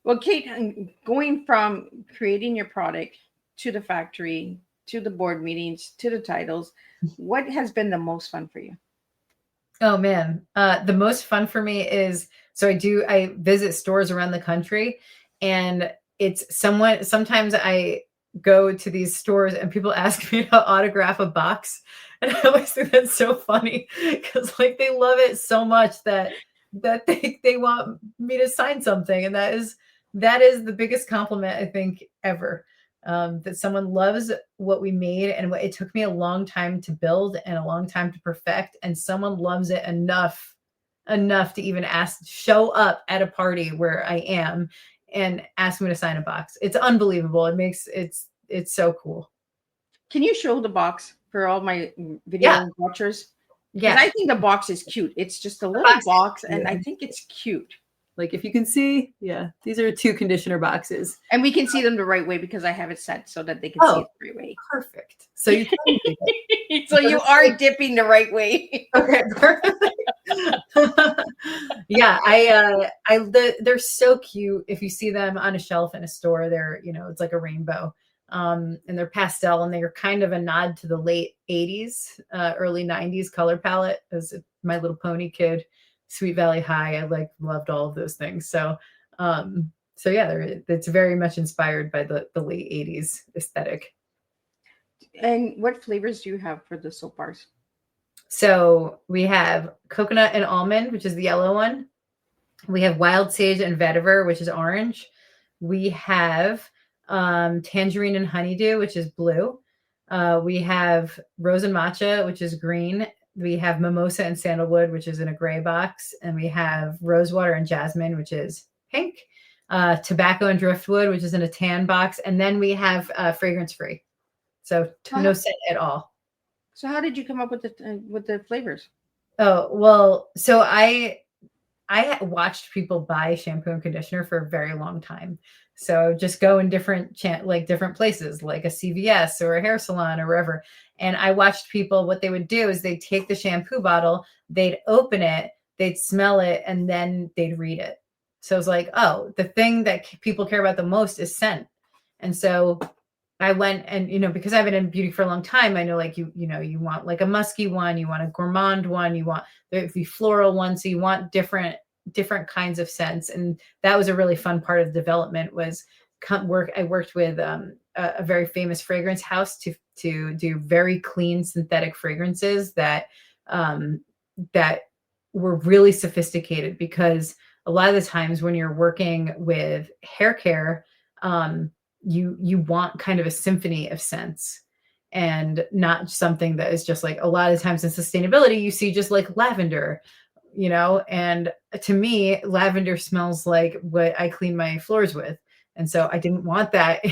Well, Kate, going from creating your product to the factory, to the board meetings, to the titles, what has been the most fun for you?
Oh man, the most fun for me is I visit stores around the country, and sometimes I go to these stores and people ask me to autograph a box, and I always think that's so funny because like they love it so much that they want me to sign something, and that is the biggest compliment I think ever. That someone loves what we made and what it took me a long time to build and a long time to perfect, and someone loves it enough to even show up at a party where I am and ask me to sign a box. It's unbelievable. It's so cool.
Can you show the box for all my
Yeah.
video watchers? Because
Yeah.
I think the box is cute. It's just a
The
little
box is
box,
cute.
and I think it's cute.
Like if you can see, yeah, these are 2 conditioner boxes.
And we can see them the right way because I have it set so that they can see
Oh,
it the right way.
perfect. So you can do that.
So you are dipping the right way.
Okay, perfect. Yeah, they're so cute. If you see them on a shelf in a store, it's like a rainbow. And they're pastel, and they're kind of a nod to the late 80s, early 90s color palette. As a My Little Pony kid, Sweet Valley High, I loved all of those things. So yeah, it's very much inspired by the late 80s aesthetic.
And what flavors do you have for the soap bars?
So we have coconut and almond, which is the yellow one. We have wild sage and vetiver, which is orange. We have tangerine and honeydew, which is blue. We have rose and matcha, which is green. We have mimosa and sandalwood, which is in a gray box. And we have rosewater and jasmine, which is pink. Tobacco and driftwood, which is in a tan box. And then we have fragrance free. So no scent at all.
So how did you come up with the flavors?
Oh, well, so I watched people buy shampoo and conditioner for a very long time. So just go in different places, like a CVS or a hair salon or wherever. And I watched people, what they would do is they'd take the shampoo bottle, they'd open it, they'd smell it, and then they'd read it. So it's like, oh, the thing that people care about the most is scent. And so I went and, because I've been in beauty for a long time, I know like you want like a musky one, you want a gourmand one, you want the floral one. So you want different kinds of scents. And that was a really fun part of the development was I worked with a very famous fragrance house to do very clean synthetic fragrances that were really sophisticated, because a lot of the times when you're working with hair care, you want kind of a symphony of scents and not something that is just like, a lot of times in sustainability, you see just like lavender, and to me, lavender smells like what I clean my floors with. And so I didn't want that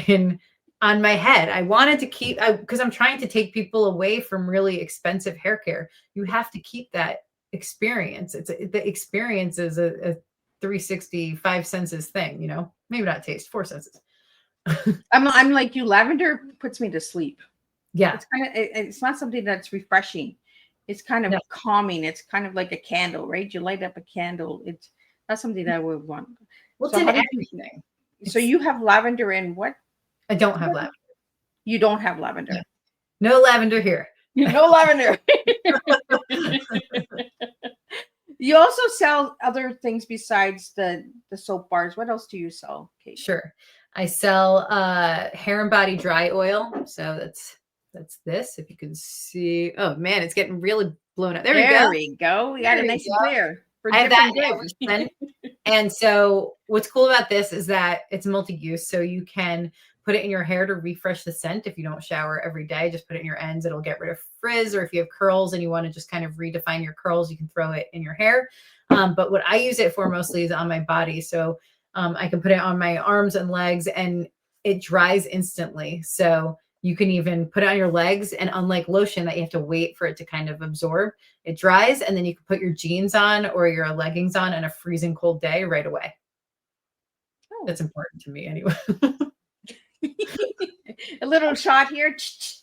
on my head. I wanted to keep, because I'm trying to take people away from really expensive hair care. You have to keep that experience. The experience is a 365 senses thing, maybe not taste, 4 senses.
I'm like you. Lavender puts me to sleep.
Yeah.
It's not something that's refreshing. It's kind of calming. It's kind of like a candle, right? You light up a candle. It's not something that I would want.
Well, it's in everything.
So you have lavender in what?
I don't have lavender.
You don't have lavender.
No lavender here.
No lavender. You also sell other things besides the soap bars. What else do you sell, Kate?
Sure. I sell hair and body dry oil. So that's this. If you can see. Oh man, it's getting really blown up. There we go.
We got it nice and clear.
I have that. And so what's cool about this is that it's multi-use. So you can put it in your hair to refresh the scent. If you don't shower every day, just put it in your ends. It'll get rid of frizz. Or if you have curls and you want to just kind of redefine your curls, you can throw it in your hair. But what I use it for mostly is on my body. So I can put it on my arms and legs, and it dries instantly. So you can even put it on your legs, and unlike lotion that you have to wait for it to kind of absorb, it dries, and then you can put your jeans on or your leggings on in a freezing cold day right away. Oh. That's important to me anyway.
A little shot here.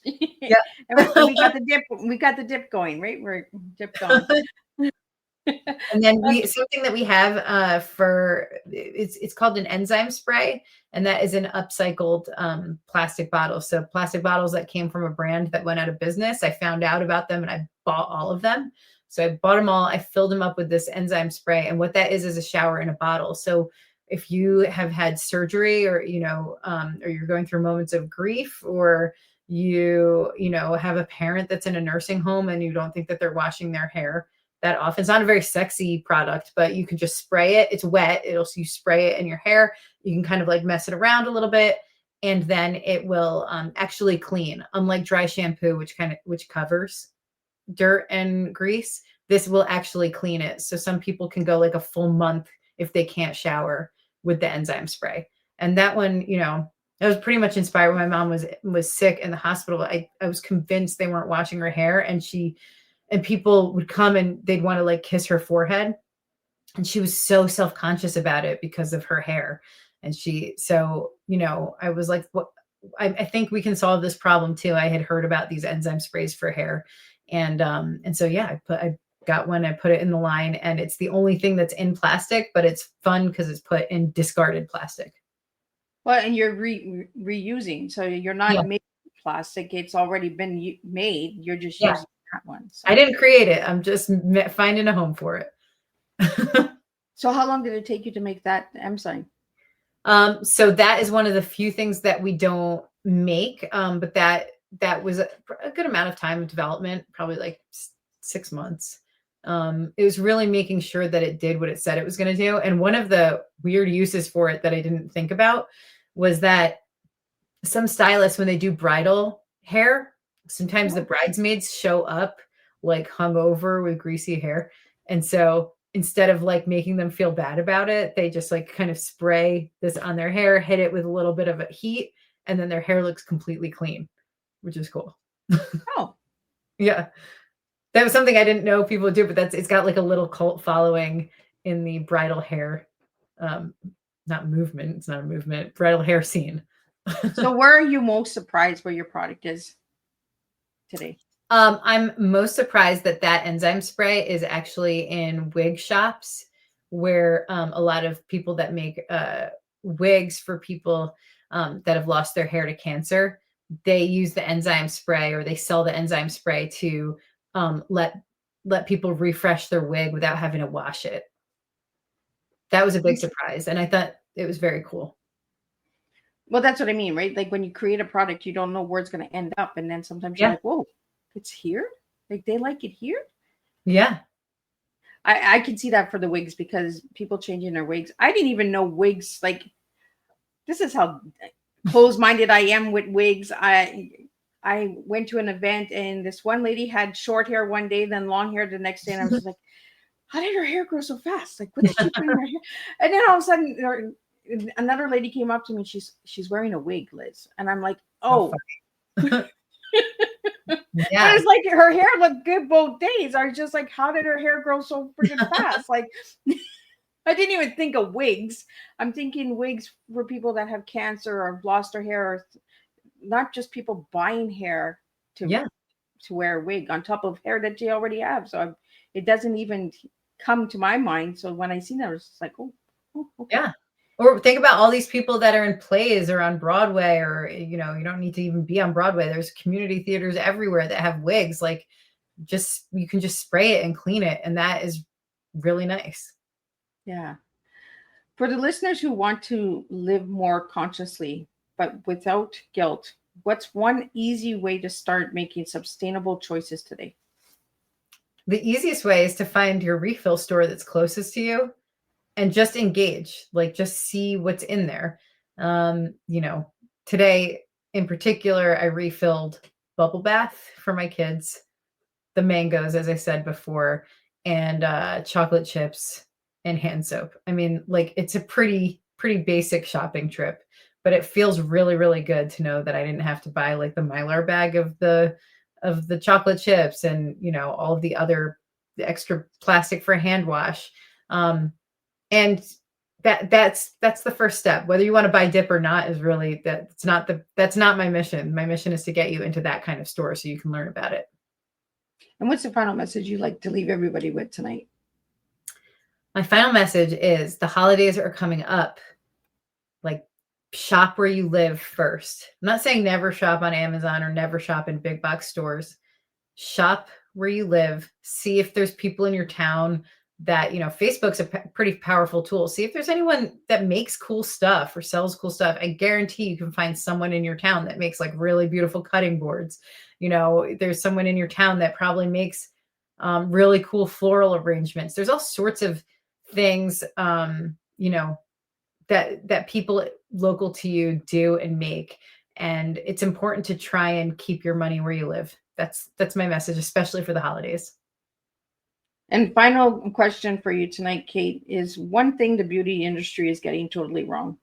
Yeah.
And we got the dip. We got the dip going, right? We're dipped on.
And then something that we have for it's called an enzyme spray, and that is an upcycled plastic bottle. So plastic bottles that came from a brand that went out of business. I found out about them and I bought all of them. So I bought them all. I filled them up with this enzyme spray, and what that is a shower in a bottle. So if you have had surgery, or or you're going through moments of grief, or you have a parent that's in a nursing home and you don't think that they're washing their hair that often. It's not a very sexy product, but you can just spray it. It's wet. You spray it in your hair. You can kind of like mess it around a little bit, and then it will actually clean. Unlike dry shampoo, which covers dirt and grease, this will actually clean it. So some people can go like a full month if they can't shower with the enzyme spray. And that one, I was pretty much inspired when my mom was sick in the hospital. I was convinced they weren't washing her hair, and people would come and they'd want to like kiss her forehead. And she was so self-conscious about it because of her hair. And I was like, what? I think we can solve this problem too. I had heard about these enzyme sprays for hair. And so, yeah, I got one, I put it in the line, and it's the only thing that's in plastic, but it's fun because it's put in discarded plastic.
Well, and you're reusing, so you're
Yeah.
not making plastic. It's already been made. You're just
Yeah.
using that one. So,
I didn't create it. I'm just finding a home for it.
so how long did it take you to make that M sign?
So that is one of the few things that we don't make. But that was a good amount of time of development, probably like 6 months. It was really making sure that it did what it said it was going to do. And one of the weird uses for it that I didn't think about was that some stylists, when they do bridal hair, sometimes the bridesmaids show up like hungover with greasy hair. And so instead of like making them feel bad about it, they just like kind of spray this on their hair, hit it with a little bit of a heat, and then their hair looks completely clean, which is cool.
Oh,
Yeah. That was something I didn't know people would do, but it's got like a little cult following in the bridal hair, um, not movement. It's not a movement, bridal hair scene.
so where are you most surprised where your product is today?
I'm most surprised that that enzyme spray is actually in wig shops where a lot of people that make wigs for people that have lost their hair to cancer, they use the enzyme spray or they sell the enzyme spray to let people refresh their wig without having to wash it. That was a big surprise, and I thought it was very cool.
Well, that's what I mean, right? Like when you create a product, you don't know where it's going to end up, and then sometimes you're
Yeah,
like, "Whoa, it's here! Like they like it here."
yeah,
I can see that for the wigs because people changing their wigs. I didn't even know wigs. Like this is how closed-minded I am with wigs. I went to an event and this one lady had short hair one day, then long hair the next day, and I was just like, "How did her hair grow so fast? Like, what did she put in her hair?" And then all of a sudden, another lady came up to me. She's wearing a wig, Liz, and I'm like,
so
"Oh."
funny.
But
Yeah,
it's like her hair looked good both days. I was just like, how did her hair grow so freaking fast? Like, I didn't even think of wigs. I'm thinking wigs for people that have cancer or have lost their hair, or not just people buying hair to
yeah,
wear a wig on top of hair that they already have. So it doesn't even come to my mind. So when I seen that, I was just like, oh, okay.
yeah. Or think about all these people that are in plays or on Broadway, or you don't need to even be on Broadway. There's community theaters everywhere that have wigs. Like, just you can just spray it and clean it, and that is really nice.
Yeah. For the listeners who want to live more consciously, but without guilt, what's one easy way to start making sustainable choices today?
The easiest way is to find your refill store that's closest to you and just engage, like just see what's in there. Today in particular, I refilled bubble bath for my kids, the mangoes, as I said before, and chocolate chips and hand soap. I mean, like it's a pretty basic shopping trip, but it feels really, really good to know that I didn't have to buy like the Mylar bag of the chocolate chips and all of the extra plastic for hand wash. And that's the first step. Whether you want to buy dip or not is really that's not my mission. My mission is to get you into that kind of store so you can learn about it.
And what's the final message you'd like to leave everybody with tonight?
My final message is the holidays are coming up. Like, shop where you live first. I'm not saying never shop on Amazon or never shop in big box stores. Shop where you live. See if there's people in your town that, Facebook's a pretty powerful tool. See if there's anyone that makes cool stuff or sells cool stuff. I guarantee you can find someone in your town that makes like really beautiful cutting boards. There's someone in your town that probably makes really cool floral arrangements. There's all sorts of things, that people local to you do and make. And it's important to try and keep your money where you live. That's my message, especially for the holidays.
And final question for you tonight, Kate, is one thing the beauty industry is getting totally wrong.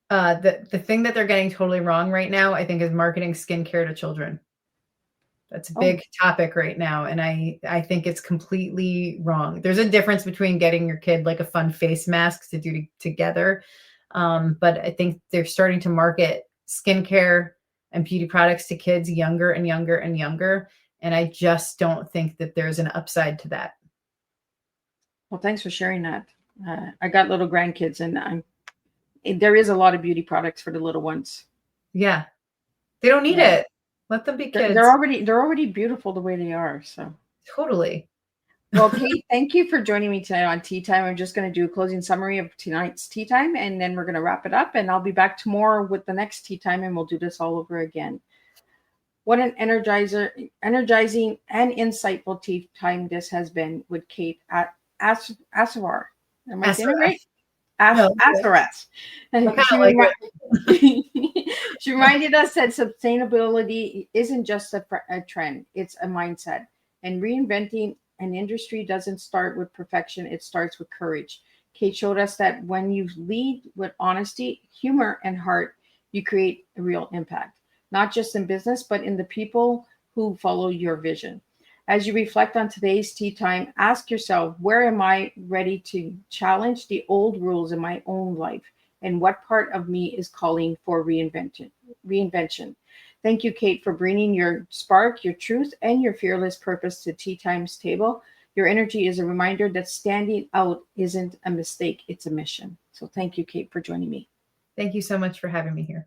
The thing that they're getting totally wrong right now, I think, is marketing skincare to children. That's a big topic right now, and I think it's completely wrong. There's a difference between getting your kid like a fun face mask to do together, but I think they're starting to market skincare and beauty products to kids younger and younger and younger, and I just don't think that there's an upside to that.
Well, thanks for sharing that. I got little grandkids, and there is a lot of beauty products for the little ones.
Yeah. They don't need
Yeah.
it. Let them be
They're
kids.
they're already beautiful the way they are. So
Totally.
well, Kate, thank you for joining me tonight on Tea Time. I'm just going to do a closing summary of tonight's Tea Time, and then we're going to wrap it up. And I'll be back tomorrow with the next Tea Time, and we'll do this all over again. What an energizing, and insightful tea time this has been with Kate at Assaraf. Am I saying it right?
No,
Assaraf.
I kinda
She,
like
she reminded us that sustainability isn't just a trend, it's a mindset. And reinventing an industry doesn't start with perfection, it starts with courage. Kate showed us that when you lead with honesty, humor, and heart, you create a real impact, not just in business, but in the people who follow your vision. As you reflect on today's tea time, ask yourself, where am I ready to challenge the old rules in my own life? And what part of me is calling for reinvention? Thank you, Kate, for bringing your spark, your truth, and your fearless purpose to Tea Time's table. Your energy is a reminder that standing out isn't a mistake, it's a mission. So thank you, Kate, for joining me.
Thank you so much for having me here.